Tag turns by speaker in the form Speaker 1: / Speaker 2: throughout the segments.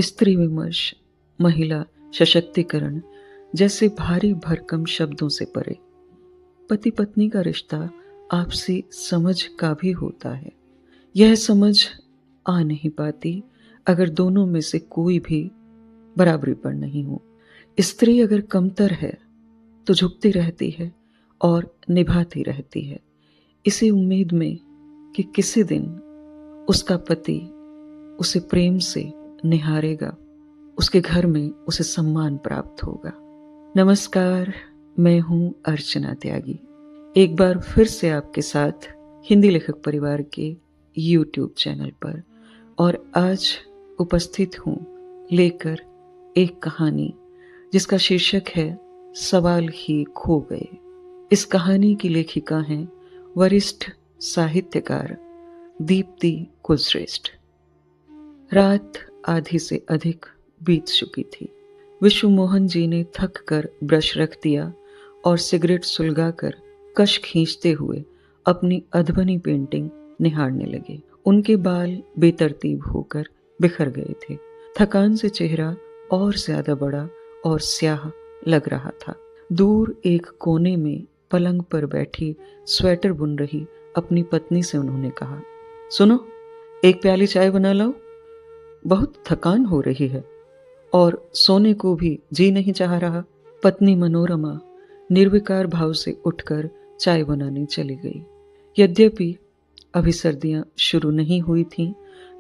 Speaker 1: स्त्री विमर्श, महिला सशक्तिकरण जैसे भारी भरकम शब्दों से परे पति पत्नी का रिश्ता आपसी समझ का भी होता है। यह समझ आ नहीं पाती अगर दोनों में से कोई भी बराबरी पर नहीं हो। स्त्री अगर कमतर है तो झुकती रहती है और निभाती रहती है, इसी उम्मीद में कि किसी दिन उसका पति उसे प्रेम से निहारेगा, उसके घर में उसे सम्मान प्राप्त होगा। नमस्कार, मैं हूं अर्चना त्यागी, एक बार फिर से आपके साथ हिंदी लेखक परिवार के YouTube चैनल पर, और आज उपस्थित हूं लेकर एक कहानी जिसका शीर्षक है सवाल ही खो गए। इस कहानी की लेखिका हैं वरिष्ठ साहित्यकार दीप्ति कुलश्रेष्ठ। रात आधी से अधिक बीत चुकी थी। विश्व मोहन जी ने थक कर ब्रश रख दिया और सिगरेट सुलगाकर कश खींचते हुए अपनी अधबनी पेंटिंग निहारने लगे। उनके बाल बेतरतीब होकर बिखर गए थे। थकान से चेहरा और ज्यादा बड़ा और स्याह लग रहा था। दूर एक कोने में पलंग पर बैठी स्वेटर बुन रही अपनी पत्नी से उन्होंने कहा, सुनो, एक प्याली चाय बना लाओ, बहुत थकान हो रही है और सोने को भी जी नहीं चाह रहा। पत्नी मनोरमा निर्विकार भाव से उठकर चाय बनाने चली गई। यद्यपि अभी सर्दियां शुरू नहीं हुई थीं,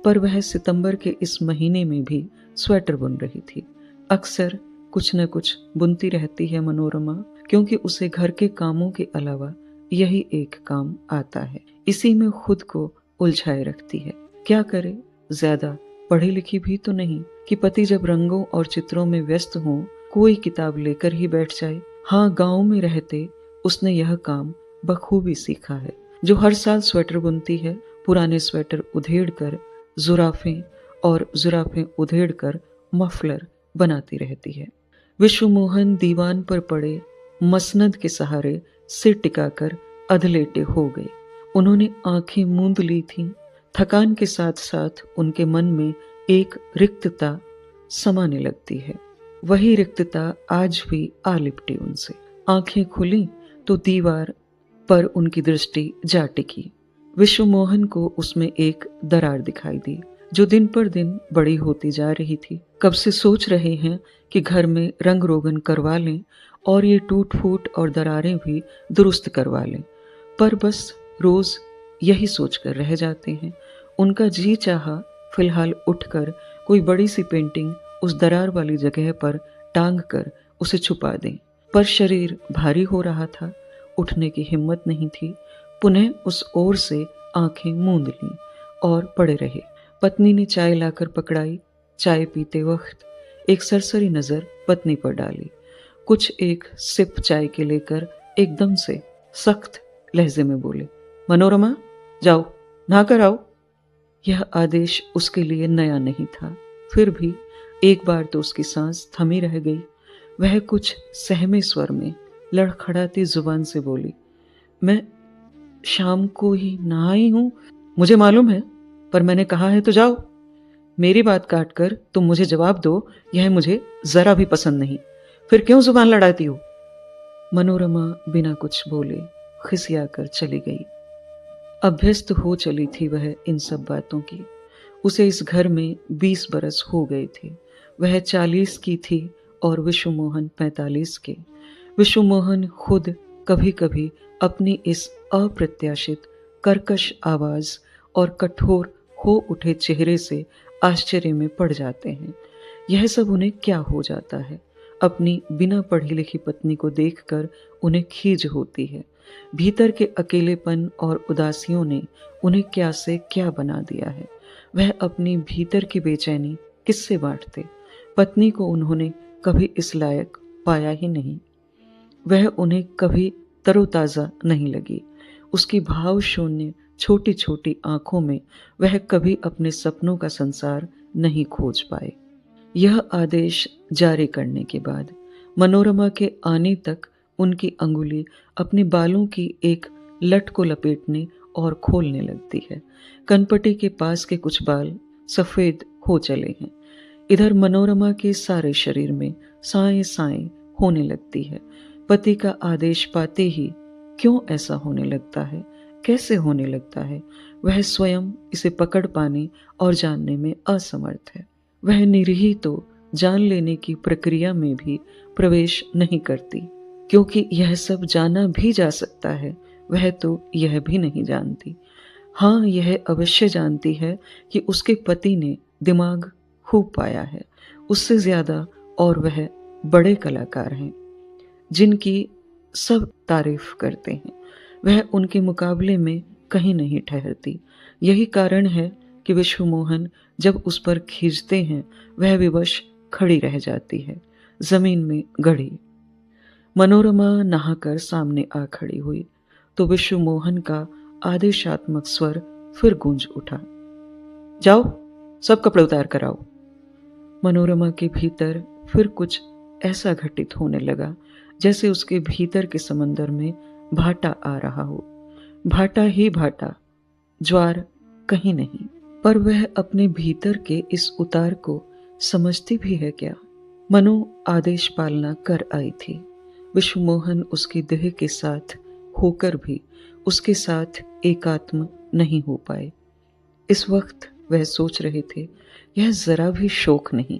Speaker 1: पर वह सितंबर के इस महीने में भी स्वेटर बुन रही थी। अक्सर कुछ न कुछ बुनती रहती है मनोरमा, क्योंकि उसे घर के कामों के अलावा यही एक काम आता है। इसी में खुद को उलझाए रखती है। क्या करे, ज्यादा पढ़ी लिखी भी तो नहीं कि पति जब रंगों और चित्रों में व्यस्त हो कोई किताब लेकर ही बैठ जाए। हाँ, गांव में रहते उसने यह काम बखूबी सीखा है। जो हर साल स्वेटर बुनती है, पुराने स्वेटर उधेड़ कर जुराफें और जुराफें उधेड़ कर मफलर बनाती रहती है। विश्व मोहन दीवान पर पड़े मसनद के सहारे सिर टिकाकर अधलेटे हो गए। उन्होंने आंखें मूंद ली थीं। थकान के साथ साथ उनके मन में एक रिक्तता समाने लगती है। वही रिक्तता आज भी आ लिपटी उनसे। आंखें खुली तो दीवार पर उनकी दृष्टि जा टिकी। विश्व मोहन को उसमें एक दरार दिखाई दी, जो दिन पर दिन बड़ी होती जा रही थी। कब से सोच रहे हैं कि घर में रंग रोगन करवा लें और ये टूट फूट और दरारें भी दुरुस्त करवा लें, पर बस रोज यही सोचकर रह जाते हैं। उनका जी चाहा फिलहाल उठकर कोई बड़ी सी पेंटिंग उस दरार वाली जगह पर टांग कर उसे छुपा दें, पर शरीर भारी हो रहा था, उठने की हिम्मत नहीं थी। पुनः उस ओर से आंखें मूंद लीं और पड़े रहे। पत्नी ने चाय लाकर पकड़ाई। चाय पीते वक्त एक सरसरी नजर पत्नी पर डाली। कुछ एक सिप चाय के लेकर एकदम से सख्त लहजे में बोले, मनोरमा, जाओ नहा कर आओ। यह आदेश उसके लिए नया नहीं था, फिर भी एक बार तो उसकी सांस थमी रह गई। वह कुछ सहमे स्वर में लड़खड़ाती जुबान से बोली, मैं शाम को ही नहाई हूं, मुझे मालूम है, पर मैंने कहा है तो जाओ। मेरी बात काट कर तुम मुझे जवाब दो, यह मुझे जरा भी पसंद नहीं। फिर क्यों जुबान लड़ाती हो? मनोरमा बिना कुछ बोले खिसिया कर चली गई। अभ्यस्त हो चली थी वह इन सब बातों की। उसे इस घर में 20 बरस हो गए थे। वह 40 की थी और विश्व मोहन 45 के। विश्व मोहन खुद कभी कभी अपनी इस अप्रत्याशित कर्कश आवाज और कठोर हो उठे चेहरे से आश्चर्य में पड़ जाते हैं। यह सब उन्हें क्या हो जाता है? अपनी बिना पढ़ी लिखी पत्नी को देखकर उन्हें खीज होती है। भीतर के अकेलेपन और उदासियों ने उन्हें क्या से क्या बना दिया है। वह अपनी भीतर की बेचैनी किससे बांटते? पत्नी को उन्होंने कभी इस लायक पाया ही नहीं। वह उन्हें कभी तरोताजा नहीं लगी। उसकी भाव शून्य छोटी छोटी आंखों में वह कभी अपने सपनों का संसार नहीं खोज पाए। यह आदेश जारी करने के बाद मनोरमा के आने तक उनकी अंगुली अपने बालों की एक लट को लपेटने और खोलने लगती है। कनपटी के पास के कुछ बाल सफेद हो चले हैं। इधर मनोरमा के सारे शरीर में साएं साएं होने लगती है। पति का आदेश पाते ही क्यों ऐसा होने लगता है, कैसे होने लगता है, वह स्वयं इसे पकड़ पाने और जानने में असमर्थ है। वह निरीह तो जान लेने की प्रक्रिया में भी प्रवेश नहीं करती, क्योंकि यह सब जाना भी जा सकता है, वह तो यह भी नहीं जानती। हाँ, यह अवश्य जानती है कि उसके पति ने दिमाग खूब पाया है, उससे ज्यादा, और वह बड़े कलाकार हैं जिनकी सब तारीफ करते हैं। वह उनके मुकाबले में कहीं नहीं ठहरती। यही कारण है कि विश्वमोहन जब उस पर खींचते हैं वह विवश खड़ी रह जाती है, जमीन में गड़ी। मनोरमा नहाकर सामने आ खड़ी हुई तो विश्वमोहन का आदेशात्मक स्वर फिर गूंज उठा, जाओ सब कपड़े उतार कर आओ। मनोरमा के भीतर फिर कुछ ऐसा घटित होने लगा जैसे उसके भीतर के समंदर में भाटा आ रहा हो। भाटा ही भाटा, ज्वार कहीं नहीं। पर वह अपने भीतर के इस उतार को समझती भी है क्या? मनो आदेश पालना कर आई थी। विश्वमोहन उसकी देह के साथ होकर भी उसके साथ एकात्म नहीं हो पाए। इस वक्त वह सोच रहे थे, यह जरा भी शोक नहीं,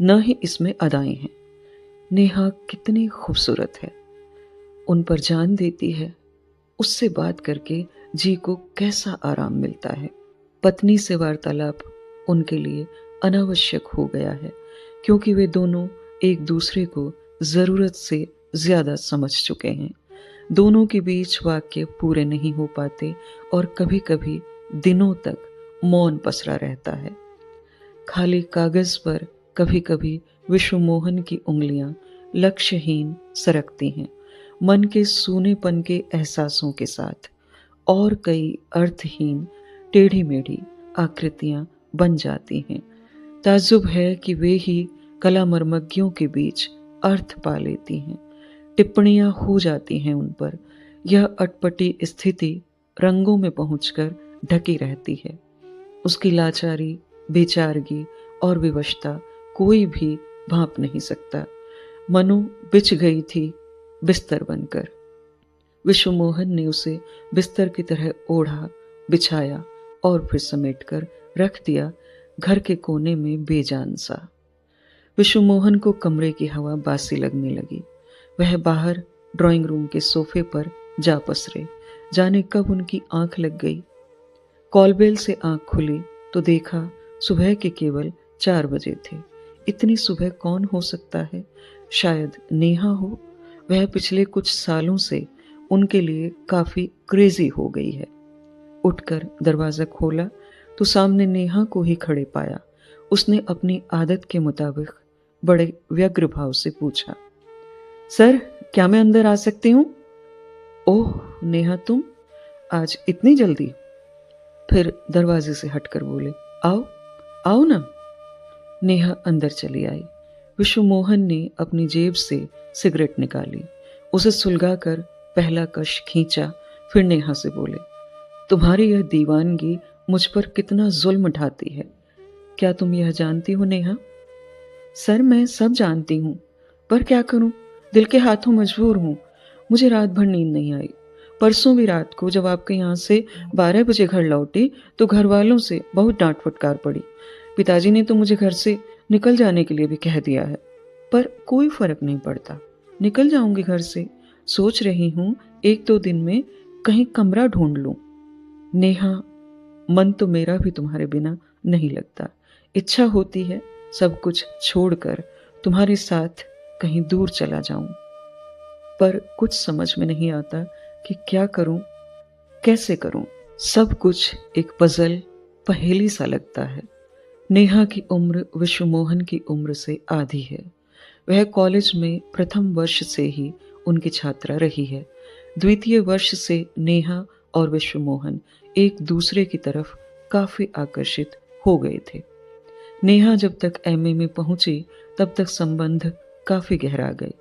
Speaker 1: न ही इसमें अदाएं हैं। नेहा कितनी खूबसूरत है, उन पर जान देती है, उससे बात करके जी को कैसा आराम मिलता है। पत्नी से वार्तालाप उनके लिए अनावश्यक हो गया है, क्योंकि वे दोनों एक दूसरे को जरूरत से ज्यादा समझ चुके हैं। दोनों के बीच वाक्य पूरे नहीं हो पाते और कभी कभी दिनों तक मौन पसरा रहता है। खाली कागज पर कभी कभी विश्वमोहन की उंगलियां लक्ष्यहीन सरकती हैं, मन के सूनेपन के एहसासों के साथ, और कई अर्थहीन टेढ़ी मेढ़ी आकृतियां बन जाती हैं। ताज्जुब है कि वे ही कला मर्मज्ञों के बीच अर्थ पा लेती हैं। टिप्पणियां हो जाती हैं उन पर। यह अटपटी स्थिति रंगों में पहुंचकर ढकी रहती है। उसकी लाचारी, बेचारगी और विवशता कोई भी भांप नहीं सकता। मनु बिछ गई थी बिस्तर बनकर। विश्वमोहन ने उसे बिस्तर की तरह ओढ़ा, बिछाया और फिर समेटकर रख दिया घर के कोने में बेजान सा। विश्वमोहन को कमरे की हवा बासी लगने लगी। वह बाहर ड्राइंग रूम के सोफे पर जा पसरे। जाने कब उनकी आंख लग गई। कॉलबेल से आंख खुली तो देखा सुबह के केवल 4 बजे थे। इतनी सुबह कौन हो सकता है? शायद नेहा हो। वह पिछले कुछ सालों से उनके लिए काफी क्रेजी हो गई है। उठकर दरवाजा खोला तो सामने नेहा को ही खड़े पाया। उसने अपनी आदत के मुताबिक बड़े व्यग्र भाव से पूछा, सर क्या मैं अंदर आ सकती हूँ? ओह नेहा, तुम आज इतनी जल्दी? फिर दरवाजे से हटकर बोले, आओ आओ ना। नेहा अंदर चली आई। विश्वमोहन ने अपनी जेब से सिगरेट निकाली, उसे सुलगाकर पहला कश खींचा। फिर नेहा से बोले, तुम्हारी यह दीवानगी मुझ पर कितना जुल्म ढाती है। क्या तुम यह जानती हो नेहा? सर मैं सब जानती हूँ, पर क्या करूं, दिल के हाथों मजबूर हूँ। मुझे रात भर नींद नहीं आई। परसों भी रात को जब आपके यहाँ से 12 बजे घर लौटी तो घर वालों से बहुत डांट फटकार पड़ी। पिताजी ने तो मुझे घर से निकल जाने के लिए भी कह दिया है, पर कोई फर्क नहीं पड़ता। निकल जाऊंगी घर से। सोच रही हूँ 1-2 दिन में कहीं कमरा ढूंढ लूं। नेहा, मन तो मेरा भी तुम्हारे बिना नहीं लगता। इच्छा होती है सब कुछ छोड़कर तुम्हारे साथ कहीं दूर चला जाऊं, पर कुछ समझ में नहीं आता कि क्या करूं, कैसे करूं। सब कुछ एक पजल, पहेली सा लगता है। नेहा की उम्र विश्वमोहन की उम्र से आधी है। वह कॉलेज में प्रथम वर्ष से ही उनकी छात्रा रही है। द्वितीय वर्ष से नेहा और विश्वमोहन एक दूसरे की तरफ काफी आकर्षित हो गए थे। नेहा जब तक एमए में पहुंची तब तक संबंध काफी गहरा गए।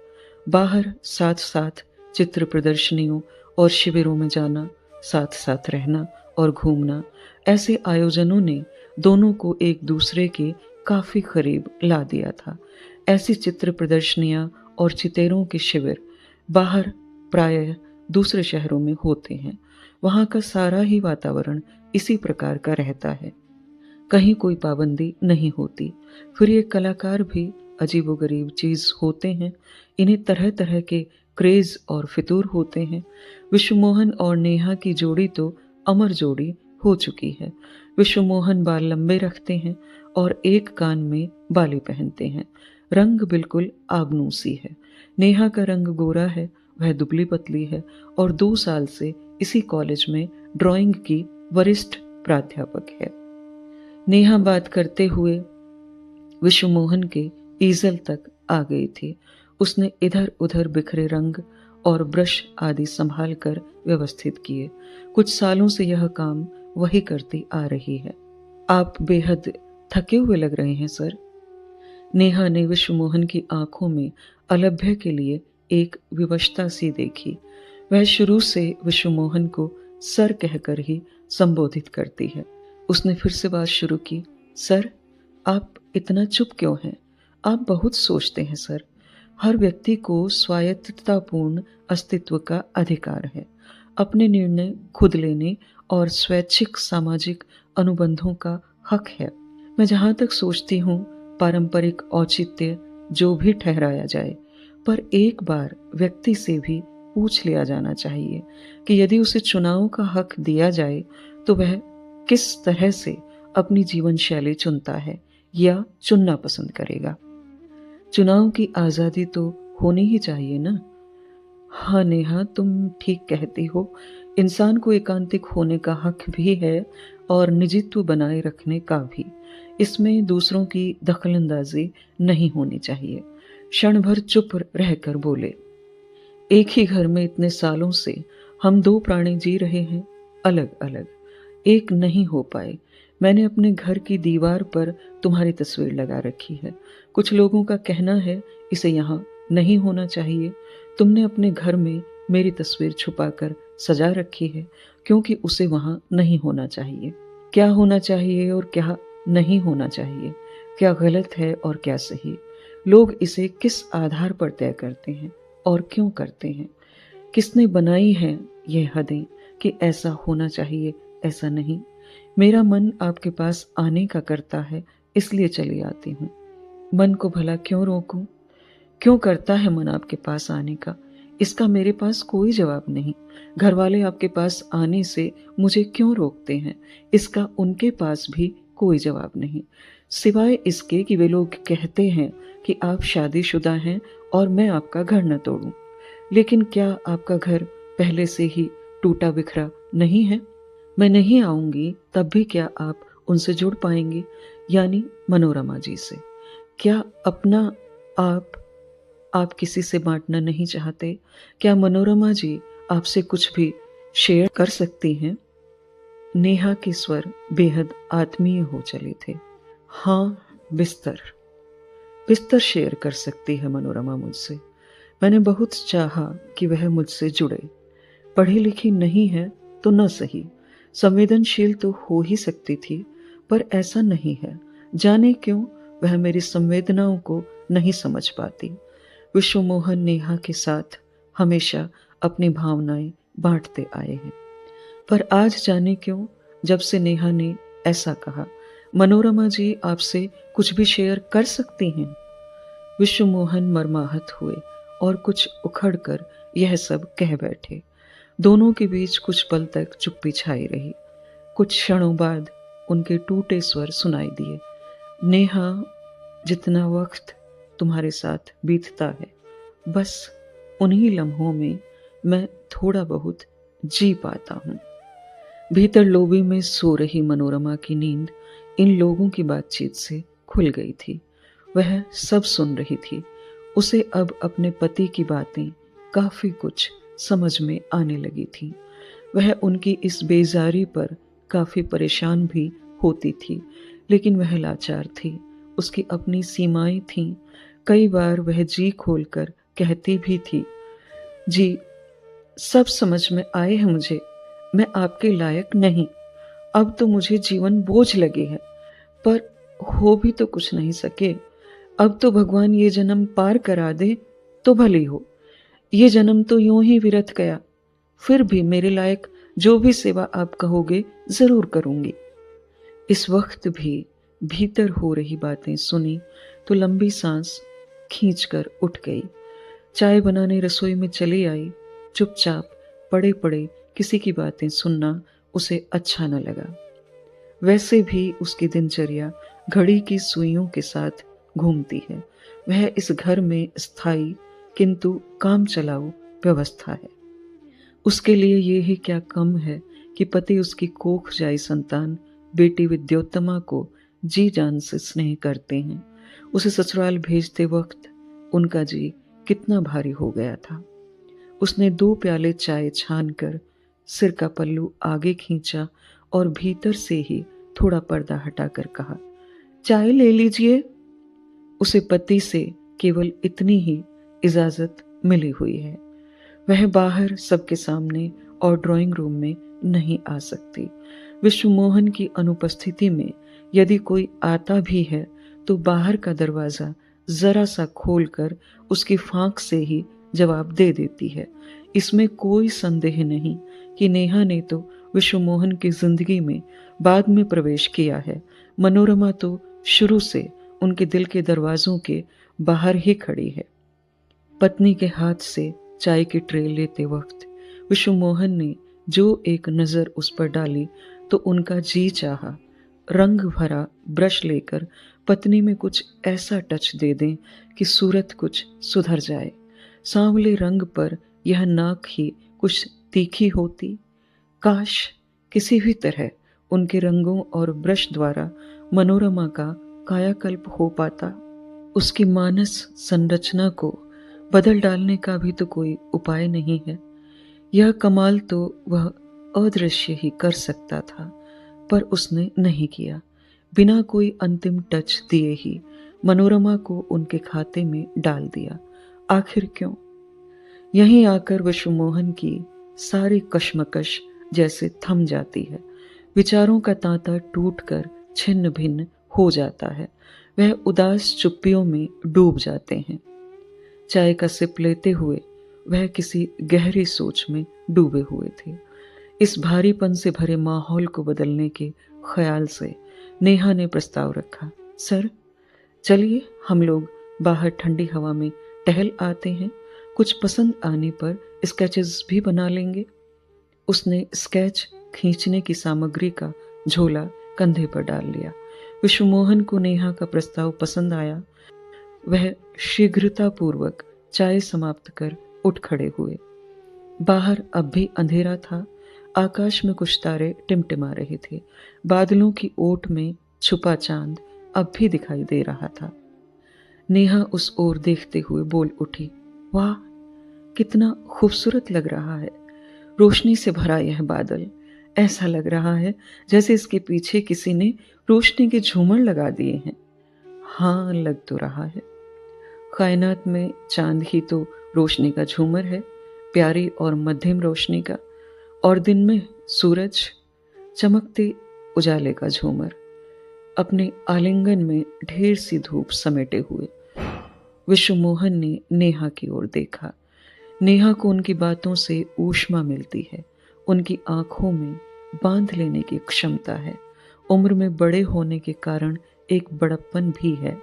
Speaker 1: बाहर साथ साथ चित्र प्रदर्शनियों और शिविरों में जाना, साथ साथ रहना और घूमना, ऐसे आयोजनों ने दोनों को एक दूसरे के काफी करीब ला दिया था। ऐसी चित्र प्रदर्शनियां और चितेरों के शिविर बाहर प्रायः दूसरे शहरों में होते हैं। वहां का सारा ही वातावरण इसी प्रकार का रहता है, कहीं कोई पाबंदी नहीं होती। फिर ये कलाकार भी अजीबोगरीब चीज होते हैं। इन्हें तरह तरह के क्रेज और फितूर होते हैं। विश्वमोहन और नेहा की जोड़ी तो अमर जोड़ी हो चुकी है। विश्वमोहन बाल लंबे रखते हैं और एक कान में बाली पहनते हैं। रंग बिल्कुल आबनूसी है। नेहा का रंग गोरा है, वह दुबली पतली है और 2 साल से इसी कॉलेज में ड्राइंग की वरिष्ठ प्राध्यापक है। नेहा बात करते हुए विश्वमोहन के ईजल तक आ गई थी। उसने इधर उधर बिखरे रंग और ब्रश आदि संभाल कर व्यवस्थित किए। कुछ सालों से यह काम वही करती आ रही है। आप बेहद थके हुए लग रहे हैं सर। नेहा ने विश्वमोहन की आंखों में अलभ्य के लिए एक विवशता सी देखी। वह शुरू से विश्वमोहन को सर कहकर ही संबोधित करती है। उसने फिर से बात शुरू की। सर, आप इतना चुप क्यों हैं? आप बहुत सोचते हैं सर। हर व्यक्ति को स्वायत्ततापूर्ण अस्तित्व का अधिकार है, अपने निर्णय खुद लेने और स्वैच्छिक सामाजिक अनुबंधों का हक है। मैं जहां तक सोचती हूँ, पारंपरिक औचित्य जो भी ठहराया जाए, पर एक बार व्यक्ति से भी पूछ लिया जाना चाहिए कि यदि उसे चुनाव का हक दिया जाए तो वह किस तरह से अपनी जीवन शैली चुनता है या चुनना पसंद करेगा। चुनाव की आजादी तो होनी ही चाहिए ना। हाँ नेहा, तुम ठीक कहती हो। इंसान को एकांतिक होने का हक भी है और निजित्व बनाए रखने का भी। इसमें दूसरों की दखलंदाजी नहीं होनी चाहिए। क्षण भर चुप रहकर बोले, एक ही घर में इतने सालों से हम 2 प्राणी जी रहे हैं, अलग अलग, एक नहीं हो पाए। मैंने अपने घर की दीवार पर तुम्हारी तस्वीर लगा रखी है। कुछ लोगों का कहना है इसे यहाँ नहीं होना चाहिए। तुमने अपने घर में मेरी तस्वीर छुपाकर सजा रखी है क्योंकि उसे वहाँ नहीं होना चाहिए। क्या होना चाहिए और क्या नहीं होना चाहिए, क्या गलत है और क्या सही, लोग इसे किस आधार पर तय करते हैं और क्यों करते हैं? किसने बनाई हैं ये हदें कि ऐसा होना चाहिए, ऐसा नहीं? मेरा मन आपके पास आने का करता है, इसलिए चली आती हूँ। मन को भला क्यों रोकूं? क्यों करता है मन आपके पास आने का? इसका मेरे पास कोई जवाब नहीं। घर वाले आपके पास आने से मुझे क्यों रोकते हैं, इसका उनके पास भी कोई जवाब नहीं, सिवाय इसके कि वे लोग कहते हैं कि आप शादीशुदा हैं और मैं आपका घर न तोड़ूं। लेकिन क्या आपका घर पहले से ही टूटा बिखरा नहीं है? मैं नहीं आऊंगी तब भी क्या आप उनसे जुड़ पाएंगे, यानी मनोरमा जी से? क्या अपना आप किसी से बांटना नहीं चाहते? क्या मनोरमा जी आपसे कुछ भी शेयर कर सकती हैं? नेहा के स्वर बेहद आत्मीय हो चले थे। हाँ, बिस्तर शेयर कर सकती है मनोरमा मुझसे। मैंने बहुत चाहा कि वह मुझसे जुड़े। पढ़ी लिखी नहीं है तो न सही, संवेदनशील तो हो ही सकती थी, पर ऐसा नहीं है। जाने क्यों वह मेरी संवेदनाओं को नहीं समझ पाती। विश्वमोहन नेहा के साथ हमेशा अपनी भावनाएं बांटते आए हैं, पर आज जाने क्यों जब से नेहा ने ऐसा कहा, मनोरमा जी आपसे कुछ भी शेयर कर सकती हैं। विश्वमोहन मर्माहत हुए और कुछ उखड़कर यह सब कह बैठे। दोनों के बीच कुछ पल तक चुप्पी छाई रही। कुछ क्षणों बाद उनके टूटे स्वर सुनाई दिए। नेहा, जितना वक्त तुम्हारे साथ बीतता है, बस उन्हीं लम्हों में मैं थोड़ा बहुत जी पाता हूँ। भीतर लोबी में सो रही मनोरमा की नींद इन लोगों की बातचीत से खुल गई थी। वह सब सुन रही थी। उसे अब अपने पति की बातें काफी कुछ समझ में आने लगी थी। वह उनकी इस बेजारी पर काफी परेशान भी होती थी, लेकिन वह लाचार थी। उसकी अपनी सीमाएं थीं। कई बार वह जी खोलकर कहती भी थी, जी सब समझ में आए हैं मुझे, मैं आपके लायक नहीं। अब तो मुझे जीवन बोझ लगी है, पर हो भी तो कुछ नहीं सके। अब तो भगवान ये जन्म पार करा दे तो भली हो। ये जन्म तो यूं ही व्यर्थ गया। फिर भी मेरे लायक जो भी सेवा आप कहोगे जरूर करूंगी। इस वक्त भी भीतर हो रही बातें सुनी तो लंबी सांस खींचकर उठ गई। चाय बनाने रसोई में चली आई। चुपचाप पड़े पड़े किसी की बातें सुनना उसे अच्छा न लगा। वैसे भी उसकी दिनचर्या घड़ी की सुइयों के साथ घूमती है। वह इस घर में स्थायी किंतु काम चलाऊ व्यवस्था है। उसके लिए ये ही क्या कम है कि पति उसकी कोख जाई संतान बेटी विद्योत्तमा को जी जान से स्नेह करते हैं। उसे ससुराल भेजते वक्त उनका जी कितना भारी हो गया था। उसने 2 प्याले चाय छान कर सिर का पल्लू आगे खींचा और भीतर से ही थोड़ा पर्दा हटाकर कहा, चाय ले लीजिए। उसे पति से केवल इतनी ही इजाजत मिली हुई है। वह बाहर सबके सामने और ड्राइंग रूम में नहीं आ सकती। विश्वमोहन की अनुपस्थिति में यदि कोई आता भी है तो बाहर का दरवाजा जरा सा खोलकर उसकी फांक से ही जवाब दे देती है। इसमें कोई संदेह नहीं कि नेहा ने तो विश्वमोहन की जिंदगी में बाद में प्रवेश किया है। मनोरमा तो शुरू से उनके दिल के दरवाजों के बाहर ही खड़ी है। पत्नी के हाथ से चाय की ट्रे लेते वक्त विश्वमोहन ने जो एक नजर उस पर डाली तो उनका जी चाहा रंग भरा ब्रश लेकर पत्नी में कुछ ऐसा टच दे दें कि सूरत कुछ सुधर जाए। सांवले रंग पर यह नाक ही कुछ तीखी होती। काश किसी भी तरह उनके रंगों और ब्रश द्वारा मनोरमा का कायाकल्प हो पाता। उसकी मानस संरचना को बदल डालने का भी तो कोई उपाय नहीं है। यह कमाल तो वह अदृश्य ही कर सकता था, पर उसने नहीं किया। बिना कोई अंतिम टच दिए ही मनोरमा को उनके खाते में डाल दिया। आखिर क्यों? यहीं आकर विश्वमोहन की सारी कश्मकश जैसे थम जाती है। विचारों का तांता टूटकर छिन्न भिन्न हो जाता है। वह उदास चुप्पियों में डूब जाते हैं। चाय का सिप लेते हुए वह किसी गहरी सोच में डूबे हुए थे। इस भारीपन से भरे माहौल को बदलने के ख्याल से नेहा ने प्रस्ताव रखा, सर चलिए हम लोग बाहर ठंडी हवा में टहल आते हैं। कुछ पसंद आने पर स्केचेस भी बना लेंगे। उसने स्केच खींचने की सामग्री का झोला कंधे पर डाल लिया। विश्वमोहन को नेहा का प्रस्ताव पसंद आया। वह शीघ्रतापूर्वक चाय समाप्त कर उठ खड़े हुए। बाहर अब भी अंधेरा था। आकाश में कुछ तारे टिमटिमा रहे थे। बादलों की ओट में छुपा चांद अब भी दिखाई दे रहा था। नेहा उस ओर देखते हुए बोल उठी, वाह कितना खूबसूरत लग रहा है। रोशनी से भरा यह बादल, ऐसा लग रहा है जैसे इसके पीछे किसी ने रोशनी के झूमर लगा दिए हैं। हाँ लग तो रहा है। कायनात में चांद ही तो रोशनी का झूमर है, प्यारी और मध्यम रोशनी का, और दिन में सूरज चमकते उजाले का झूमर, अपने आलिंगन में ढेर सी धूप समेटे हुए। विश्वमोहन ने नेहा की ओर देखा। नेहा को उनकी बातों से ऊष्मा मिलती है। उनकी आंखों में बांध लेने की क्षमता है। उम्र में बड़े होने के कारण एक बड़प्पन भी है।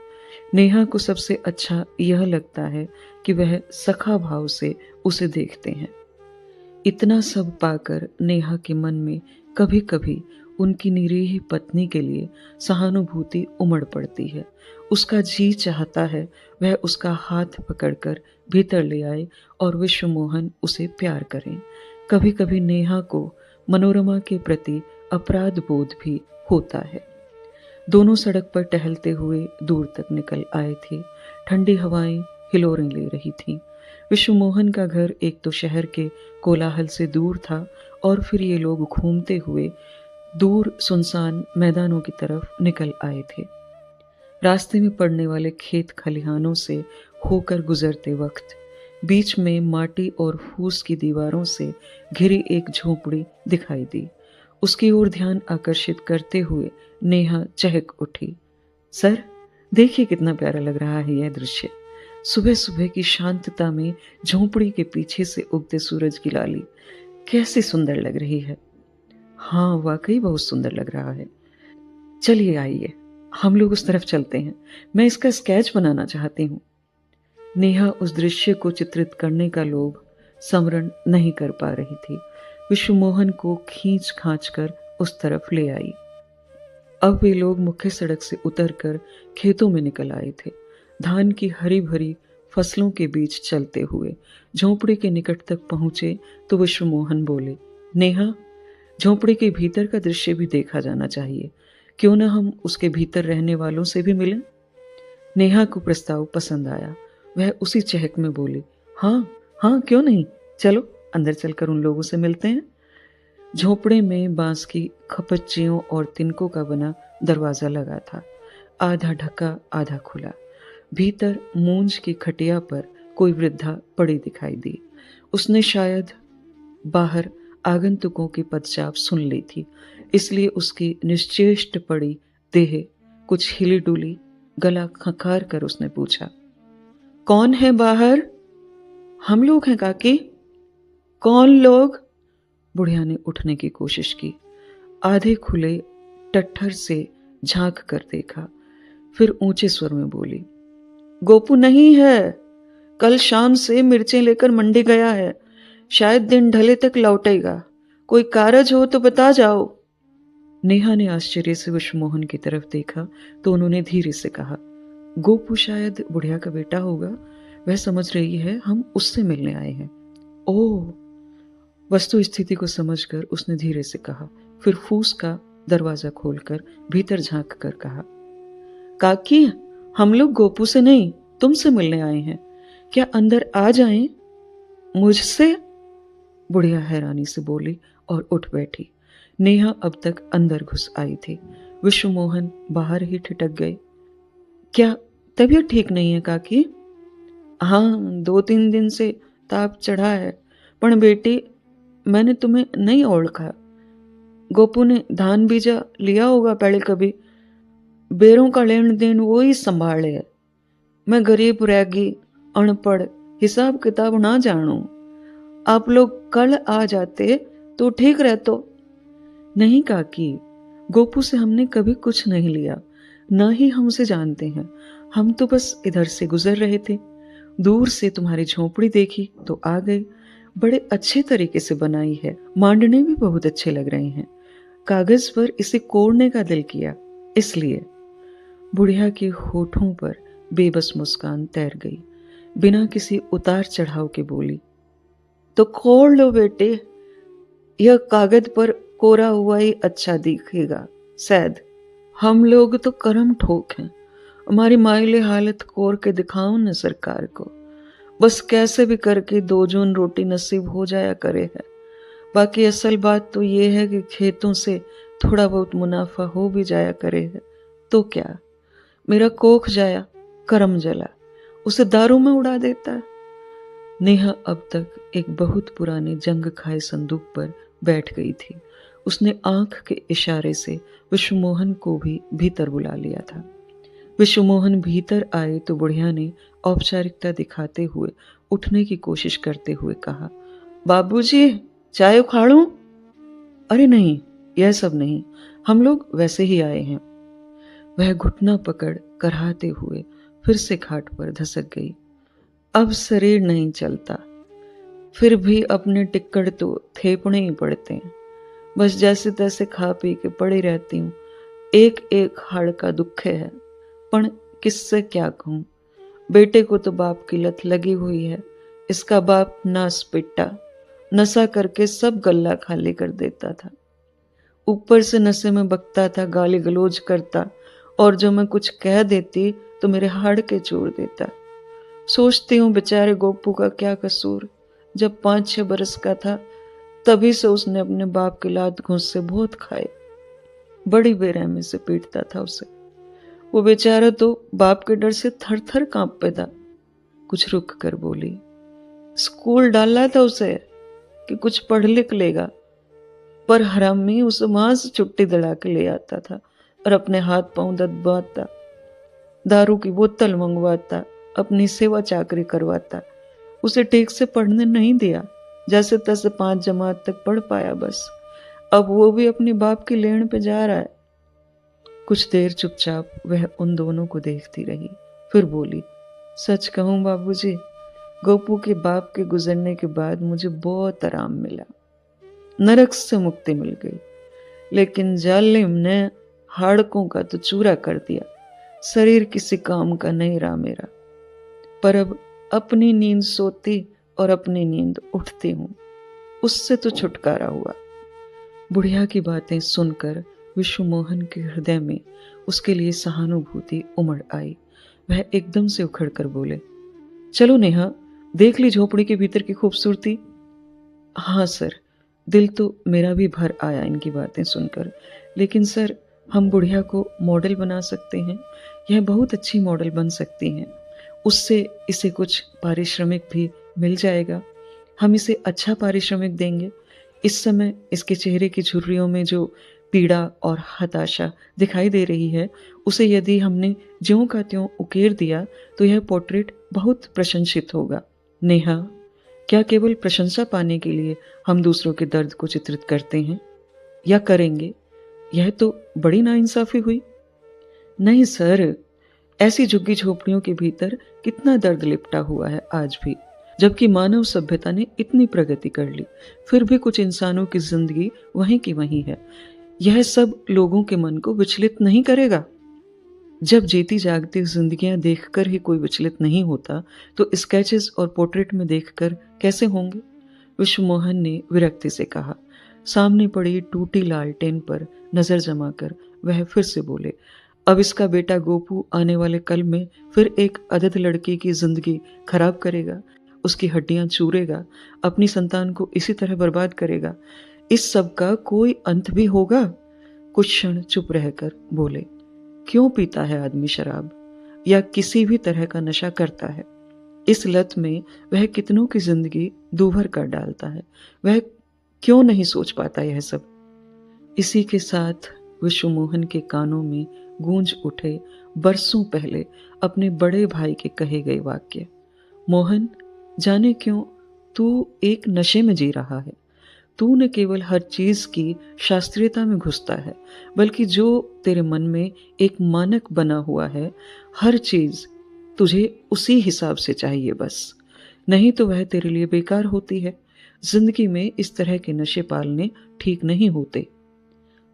Speaker 1: नेहा को सबसे अच्छा यह लगता है कि वह सखा भाव से उसे देखते हैं। इतना सब पाकर नेहा के मन में कभी कभी उनकी निरीह पत्नी के लिए सहानुभूति उमड़ पड़ती है। उसका जी चाहता है वह उसका हाथ पकड़कर भीतर ले आए और विश्वमोहन उसे प्यार करें। कभी कभी नेहा को मनोरमा के प्रति अपराध बोध भी होता है। दोनों सड़क पर टहलते हुए दूर तक निकल आए थे। ठंडी हवाएं हिलोरें ले रही थीं। विश्वमोहन का घर एक तो शहर के कोलाहल से दूर था और फिर ये लोग घूमते हुए दूर सुनसान मैदानों की तरफ निकल आए थे। रास्ते में पड़ने वाले खेत खलिहानों से होकर गुजरते वक्त बीच में माटी और फूस की दीवारों से घिरी एक झोपड़ी दिखाई दी। उसकी ओर ध्यान आकर्षित करते हुए नेहा चहक उठी। सर, देखिए कितना प्यारा लग रहा है यह दृश्य। सुबह सुबह की शांतता में झोंपड़ी के पीछे से उगते सूरज की लाली कैसी सुंदर लग रही है। हाँ, वाकई बहुत सुंदर लग रहा है। चलिए आइए, हम लोग उस तरफ चलते हैं। मैं इसका स्केच बनाना चाहती हूँ। नेहा उस दृश्य को चित्रित करने का लोभ समरण नहीं कर पा रही थी। विश्वमोहन को खींच खांच कर उस तरफ ले आई। अब वे लोग मुख्य सड़क से उतरकर खेतों में निकल आए थे। धान की हरी भरी फसलों के बीच चलते हुए झोंपड़ी के निकट तक पहुंचे तो विश्वमोहन बोले, नेहा, झोंपड़ी के भीतर का दृश्य भी देखा जाना चाहिए। क्यों न हम उसके भीतर रहने वालों से भी मिलें? नेहा को प्रस्ताव पसंद आया। वह उसी चहक में बोली, हाँ हाँ, क्यों नहीं, चलो अंदर चलकर उन लोगों से मिलते हैं। झोंपड़े में बांस की खपच्चियों और तिनकों का बना दरवाजा लगा था, आधा ढका आधा खुला। भीतर मूंज की खटिया पर कोई वृद्धा पड़ी दिखाई दी। उसने शायद बाहर आगंतुकों की पदचाप सुन ली थी, इसलिए उसकी निश्चेष्ट पड़ी देह कुछ हिली डुली। गला खंखार कर उसने पूछा, कौन है बाहर? हम लोग हैं काकी। कौन लोग? बुढ़िया ने उठने की कोशिश की। आधे खुले टट्ठर से झांक कर देखा, फिर ऊंचे स्वर में बोली, गोपू नहीं है, कल शाम से मिर्चें लेकर मंडी गया है, शायद दिन ढले तक लौटेगा। कोई कारज हो तो बता जाओ। नेहा ने आश्चर्य से विश्वमोहन की तरफ देखा तो उन्होंने धीरे से कहा, गोपू शायद बुढ़िया का बेटा होगा, वह समझ रही है हम उससे मिलने आए हैं। ओह। वस्तु स्थिति को समझकर उसने धीरे से कहा, फिर फूस का दरवाजा खोलकर भीतर झांक कर कहा, काकी, हम लोग गोपू से नहीं तुमसे मिलने आए हैं, क्या अंदर आ जाएं? मुझसे? बुढ़िया हैरानी से बोली और उठ बैठी। नेहा अब तक अंदर घुस आई थी। विश्वमोहन बाहर ही ठिठक गए। क्या तबीयत ठीक नहीं है काकी? हाँ, 2-3 दिन से ताप चढ़ा है, पण बेटी मैंने तुम्हें नहीं ओळखा। गोपू ने धान बीजा लिया होगा पहले कभी, बेरों का लेन देन वो ही संभाले है। मैं गरीब रैगी, अनपढ़, हिसाब किताब ना जानू। आप लोग कल आ जाते तो ठीक रहतो। नहीं काकी, गोपू से हमने कभी कुछ नहीं लिया, न ही हम उसे जानते हैं। हम तो बस इधर से गुजर रहे थे, दूर से तुम्हारी झोंपड़ी देखी तो आ गए। बड़े अच्छे तरीके से बनाई है, मांडने भी बहुत अच्छे लग रहे हैं। कागज पर इसे कोड़ने का दिल किया, इसलिए। बुढ़िया के होठों पर बेबस मुस्कान तैर गई। बिना किसी उतार चढ़ाव के बोली, तो खोल लो बेटे, यह कागज पर कोरा हुआ ही अच्छा दिखेगा शायद। हम लोग तो करम ठोक हैं, हमारी माइले हालत कोर के दिखाओ न सरकार को। बस कैसे भी करके 2 जून रोटी नसीब हो जाया करे है। बाकी असल बात तो ये है कि खेतों से थोड़ा बहुत मुनाफा हो भी जाया करे है तो क्या। मेरा कोख जाया, करम जला, उसे दारू में उड़ा देता है। नेहा अब तक एक बहुत पुराने जंग खाए संदूक पर बैठ गई थी। उसने आंख के इशारे से विश्वमोहन को भी भीतर बुला लिया था। विश्वमोहन भीतर आए तो बुढ़िया ने औपचारिकता दिखाते हुए उठने की कोशिश करते हुए कहा, बाबूजी, चाय उखाड़ूं? अरे नहीं, यह सब नहीं, हम लोग वैसे ही आए हैं। वह घुटना पकड़ कराहते हुए फिर से खाट पर धसक गई। अब शरीर नहीं चलता, फिर भी अपने टिक्कड़ तो थेपने ही पड़ते हैं। बस जैसे तैसे खा पी के पड़ी रहती हूँ। एक एक हाड़ का दुख है, पण किससे क्या कहूँ। बेटे को तो बाप की लत लगी हुई है। इसका बाप नास पिट्टा, नशा करके सब गल्ला खाली कर देता था। ऊपर से नशे में बकता था, गाली गलौज करता, और जो मैं कुछ कह देती तो मेरे हाड़ के चूर देता। सोचती हूँ बेचारे गोपू का क्या कसूर। जब 5-6 बरस का था तभी से उसने अपने बाप की लात घूंस से बहुत खाए। बड़ी बेरहमी से पीटता था उसे। वो बेचारा तो बाप के डर से थर थर कांपता था। कुछ रुक कर बोली, स्कूल डाला था उसे कि कुछ पढ़ लिख लेगा, पर हरामी उसे वहां से छुट्टी दिला के ले आता था और अपने हाथ पांव दबाता। दारू की बोतल मंगवाता, अपनी सेवा चाकरी करवाता। उसे ठीक से पढ़ने नहीं दिया, जैसे तैसे 5 जमात तक पढ़ पाया बस। अब वो भी अपनी बाप की लेन पे जा रहा है। कुछ देर चुपचाप वह उन दोनों को देखती रही, फिर बोली, सच कहूं बाबूजी, गोपू के बाप के गुजरने के बाद मुझे बहुत आराम मिला, नरक से मुक्ति मिल गई। लेकिन जालिम ने हाड़कों का तो चूरा कर दिया, शरीर किसी काम का नहीं रहा मेरा। पर अब अपनी नींद सोती और अपनी नींद उठती हूं, उससे तो छुटकारा हुआ। बुढ़िया की बातें सुनकर विश्वमोहन के हृदय में उसके लिए सहानुभूति उमड़ आई। वह एकदम से उखड़ कर बोले, चलो नेहा, देख ली झोपड़ी के भीतर की खूबसूरती। हाँ सर, दिल तो मेरा भी भर आया इनकी बातें सुनकर। लेकिन सर, हम बुढ़िया को मॉडल बना सकते हैं, यह बहुत अच्छी मॉडल बन सकती हैं। उससे इसे कुछ पारिश्रमिक भी मिल जाएगा, हम इसे अच्छा पारिश्रमिक देंगे। इस समय इसके चेहरे की झुर्रियों में जो पीड़ा और हताशा दिखाई दे रही है, उसे यदि हमने ज्यों का त्यों उकेर दिया तो यह पोर्ट्रेट बहुत प्रशंसित होगा। नेहा, क्या केवल प्रशंसा पाने के लिए हम दूसरों के दर्द को चित्रित करते हैं या करेंगे? यह तो बड़ी नाइंसाफी हुई। नहीं सर, ऐसी झुग्गी झोपड़ियों के भीतर कितना दर्द लिपटा हुआ है आज भी, जबकि मानव सभ्यता ने इतनी प्रगति कर ली, फिर भी कुछ इंसानों की जिंदगी वहीं की वहीं है। यह सब लोगों के मन को विचलित नहीं करेगा? जब जीती जागती जिंदगियां देखकर ही कोई विचलित नहीं होता, तो स्केचेस और पोर्ट्रेट में देखकर कैसे होंगे? विश्वमोहन ने विरक्ति से कहा। सामने पड़ी टूटी लालटेन पर नजर जमाकर वह फिर से बोले, अब इसका बेटा गोपू आने वाले कल में फिर एक अदद लड़के की जिंदगी खराब करेगा, उसकी हड्डियां चूरेगा, अपनी संतान को इसी तरह बर्बाद करेगा। इस सब का कोई अंत भी होगा? कुछ क्षण चुप रहकर बोले, क्यों पीता है आदमी शराब या किसी भी तरह का नशा करता है? इस लत में वह कितनों की जिंदगी दूभर कर डालता है। वह क्यों नहीं सोच पाता यह सब? इसी के साथ विश्वमोहन के कानों में गूंज उठे बरसों पहले अपने बड़े भाई के कहे गए वाक्य, मोहन, जाने क्यों तू एक नशे में जी रहा है। तू न केवल हर चीज की शास्त्रीयता में घुसता है, बल्कि जो तेरे मन में एक मानक बना हुआ है, हर चीज तुझे उसी हिसाब से चाहिए बस, नहीं तो वह तेरे लिए बेकार होती है। जिंदगी में इस तरह के नशे पालने ठीक नहीं होते।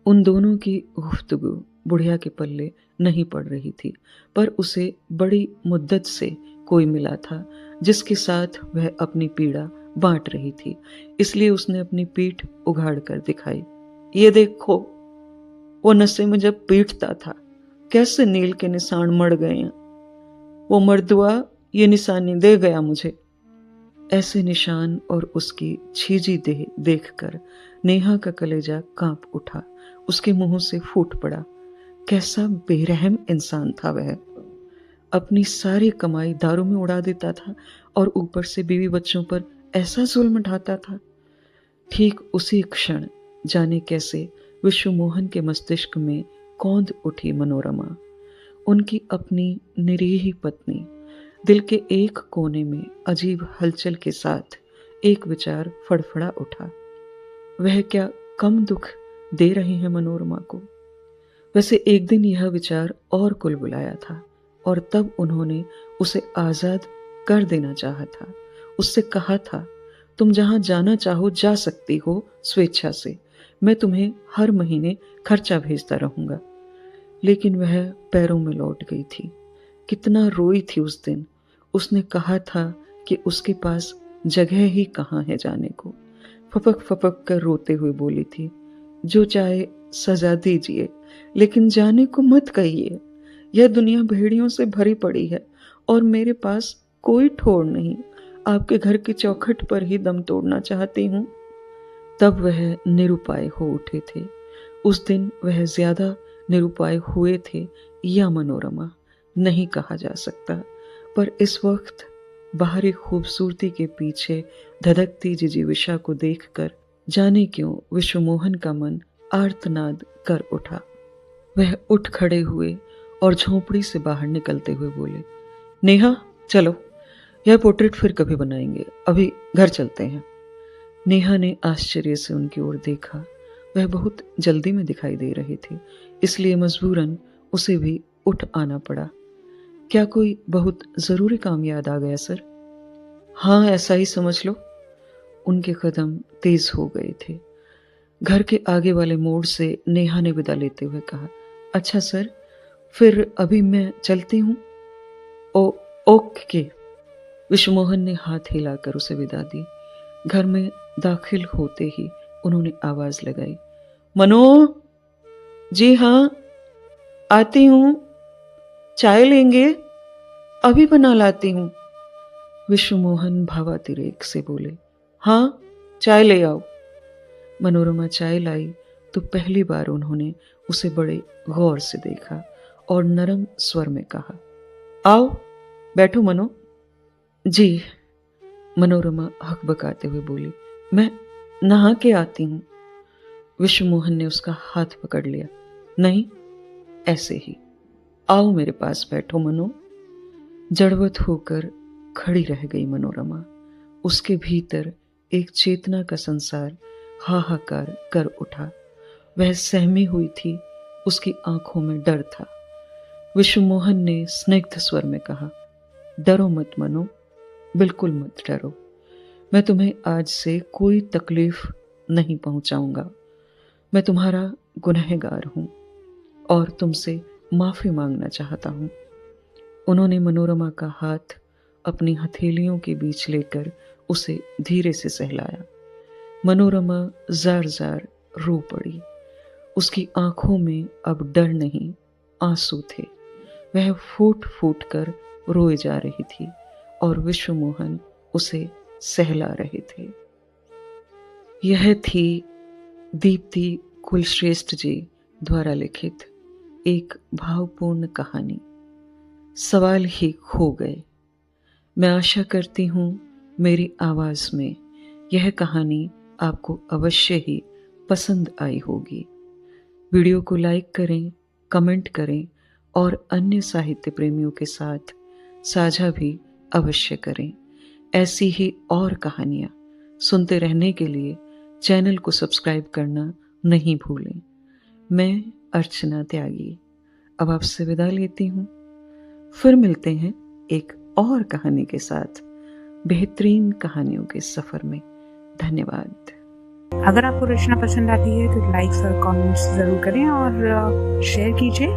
Speaker 1: उन दोनों की गुफ्तगू बुढ़िया के पल्ले नहीं पड़ रही थी, पर उसे बड़ी मुद्दत से कोई मिला था जिसके साथ वह अपनी पीड़ा बांट रही थी। इसलिए उसने अपनी पीठ उघाड़ कर दिखाई। ये देखो, वो नशे में जब पीटता था, कैसे नील के निशान मड़ गए हैं। वो मर्दुआ ये निशानी दे गया मुझे। ऐसे निशान और उसकी छीजी देह देखकर नेहा का कलेजा कांप उठा, उसके मुंह से फूट पड़ा। कैसा बेरहम इंसान था वह। अपनी सारी कमाई दारू में उड़ा देता था और ऊपर से बीवी बच्चों पर ऐसा जुल्म ढाता था। ठीक उसी क्षण जाने कैसे विश्वमोहन के मस्तिष्क में कौंध उठी मनोरमा। उनकी अपनी निरीह पत्नी। दिल के एक कोने में अजीब हलचल के साथ एक विचार फड़फड़ा उठा। वह क्या कम दुख दे रहे हैं मनोरमा को? वैसे एक दिन यह विचार और कुल बुलाया था और तब उन्होंने उसे आजाद कर देना चाहा था। उससे कहा था, तुम जहां जाना चाहो जा सकती हो स्वेच्छा से, मैं तुम्हें हर महीने खर्चा भेजता रहूंगा। लेकिन वह पैरों में लौट गई थी। कितना रोई थी उस दिन। उसने कहा था कि उसके पास जगह ही कहाँ है जाने को। फपक फपक कर रोते हुए बोली थी, जो चाहे सजा दीजिए, लेकिन जाने को मत कहिए। यह दुनिया भेड़ियों से भरी पड़ी है और मेरे पास कोई ठोर नहीं। आपके घर की चौखट पर ही दम तोड़ना चाहती हूँ। तब वह निरुपाय हो उठे थे। उस दिन वह ज्यादा निरुपाय हुए थे या मनोरमा नहीं कहा जा सकता, पर इस वक्त बाहरी खूबसूरती के पीछे धधकती जिजीविषा को देखकर जाने क्यों विश्वमोहन का मन आर्तनाद कर उठा। वह उठ खड़े हुए और झोंपड़ी से बाहर निकलते हुए बोले, नेहा चलो, यह पोर्ट्रेट फिर कभी बनाएंगे, अभी घर चलते हैं। नेहा ने आश्चर्य से उनकी ओर देखा। वह बहुत जल्दी में दिखाई दे रहे थे, इसलिए मजबूरन उसे भी उठ आना पड़ा। क्या कोई बहुत जरूरी काम याद आ गया सर? हाँ, ऐसा ही समझ लो। उनके कदम तेज हो गए थे। घर के आगे वाले मोड़ से नेहा ने विदा लेते हुए कहा, अच्छा सर, फिर अभी मैं चलती हूँ। ओके। विश्वमोहन ने हाथ हिलाकर उसे विदा दी। घर में दाखिल होते ही उन्होंने आवाज लगाई, मनो। जी हाँ, आती हूँ। चाय लेंगे? अभी बना लाती हूँ। विश्वमोहन भावातिरेक से बोले, हाँ, चाय ले आओ। मनोरमा चाय लाई तो पहली बार उन्होंने उसे बड़े गौर से देखा और नरम स्वर में कहा, आओ बैठो मनो। जी, मनोरमा हकबकाते हुए बोली, मैं नहा के आती हूं। विश्वमोहन ने उसका हाथ पकड़ लिया, नहीं, ऐसे ही, आओ मेरे पास बैठो मनो। जड़वत होकर खड़ी रह गई मनोरमा। उसके भीतर एक चेतना का संसार हाहाकार कर उठा। वह सहमी हुई थी, उसकी आंखों में डर था। विश्वमोहन ने स्निग्ध स्वर में कहा, डरो मत मनो, बिल्कुल मत डरो। मैं तुम्हें आज से कोई तकलीफ नहीं पहुंचाऊंगा। मैं तुम्हारा गुनहगार हूं और तुमसे माफी मांगना चाहता हूं। उन्होंने मनोरमा का हाथ अपनी हथेलियों के बीच लेकर उसे धीरे से सहलाया। मनोरमा जार जार रो पड़ी। उसकी आंखों में अब डर नहीं, आंसू थे। वह फूट फूट कर रोए जा रही थी और विश्वमोहन उसे सहला रहे थे। यह थी दीप्ति कुलश्रेष्ठ जी द्वारा लिखित एक भावपूर्ण कहानी, सवाल ही खो गए। मैं आशा करती हूँ मेरी आवाज में यह कहानी आपको अवश्य ही पसंद आई होगी। वीडियो को लाइक करें, कमेंट करें और अन्य साहित्य प्रेमियों के साथ साझा भी अवश्य करें। ऐसी ही और कहानियाँ सुनते रहने के लिए चैनल को सब्सक्राइब करना नहीं भूलें। मैं अर्चना त्यागी अब आपसे विदा लेती हूँ। फिर मिलते हैं एक और कहानी के साथ बेहतरीन कहानियों के सफर में। धन्यवाद।
Speaker 2: अगर आपको रचना पसंद आती है तो लाइक्स और कमेंट्स ज़रूर करें और शेयर कीजिए।